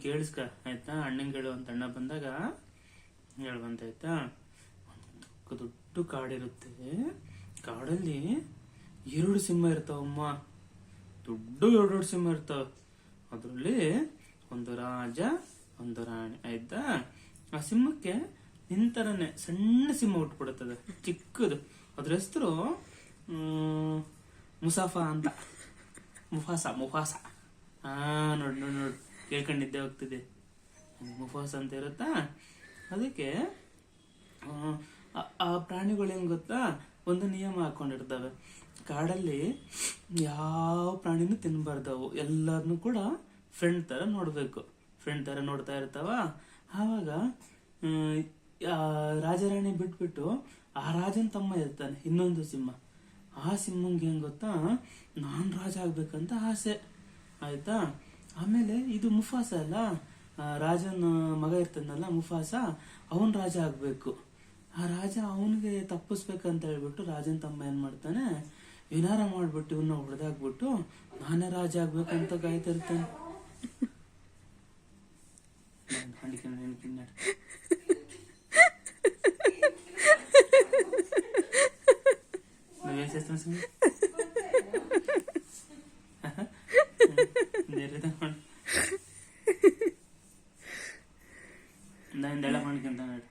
ಕೇಳಿಸ್ಕ ಆಯ್ತಾ. ಅಣ್ಣಂಗೆ ಹೇಳು ಅಂತ ಅಣ್ಣ ಬಂದಾಗ ಹೇಳುವಂತ ಆಯ್ತಾ. ದೊಡ್ಡ ಕಾಡಿರುತ್ತೆ, ಕಾಡಲ್ಲಿ 2 ಸಿಂಹ ಇರ್ತಾವಮ್ಮ, ದೊಡ್ಡ 2 ಸಿಂಹ ಇರ್ತಾವ. ಅದ್ರಲ್ಲಿ ಒಂದು ರಾಜ ಒಂದು ರಾಣಿ ಆಯ್ತಾ. ಆ ಸಿಂಹಕ್ಕೆ ನಿಂತರನೆ ಸಣ್ಣ ಸಿಂಹ ಹುಟ್ಬಿಡುತ್ತದೆ, ಚಿಕ್ಕದು. ಅದ್ರ ಹೆಸರು ಮುಸಾಫಾ ಅಂತ, ಮುಫಾಸ. ನೋಡ್ ನೋಡ್ ನೋಡ್ ಕೇಳ್ಕೊಂಡಿದ್ದೆ ಹೋಗ್ತಿದೆ. ಮುಫಾಸ ಅಂತ ಇರುತ್ತಾ. ಅದಕ್ಕೆ ಆ ಪ್ರಾಣಿಗಳೇನ್ ಗೊತ್ತಾ, ಒಂದು ನಿಯಮ ಹಾಕೊಂಡಿರ್ತವೆ. ಕಾಡಲ್ಲಿ ಯಾವ ಪ್ರಾಣಿನೂ ತಿನ್ಬಾರ್ದವು, ಎಲ್ಲಾರನು ಕೂಡ ಫ್ರೆಂಡ್ ತರ ನೋಡ್ಬೇಕು. ಫ್ರೆಂಡ್ ತರ ನೋಡ್ತಾ ಇರ್ತಾವ. ಆವಾಗ ರಾಜಾರಾಣಿ ಬಿಟ್ಬಿಟ್ಟು ಆ ರಾಜನ್ ತಮ್ಮ ಇರ್ತಾನೆ ಇನ್ನೊಂದು ಸಿಂಹ. ಆ ಸಿಂಹಂಗೆ ಏನ್ ಗೊತ್ತಾ, ನಾನ್ ರಾಜ ಆಗ್ಬೇಕಂತ ಆಸೆ ಆಯ್ತಾ. ಆಮೇಲೆ ಇದು ಮುಫಾಸ ಅಲ್ಲ, ರಾಜನ ಮಗ ಇರ್ತಾನಲ್ಲ ಮುಫಾಸ, ಅವನ್ ರಾಜ ಆಗ್ಬೇಕು. ಆ ರಾಜ ಅವನಿಗೆ ತಪ್ಪಿಸ್ಬೇಕಂತ ಹೇಳ್ಬಿಟ್ಟು ರಾಜನ್ ತಮ್ಮ ಏನ್ ಮಾಡ್ತಾನೆ, ಏನಾರ ಮಾಡ್ಬಿಟ್ಟು ಇವನ್ನ ಹೊಡೆದಾಕ್ಬಿಟ್ಟು ನಾನೇ ರಾಜ ಆಗ್ಬೇಕಂತ ಕಾಯ್ತಿರ್ತಾನೆ. ನಾವೇನ್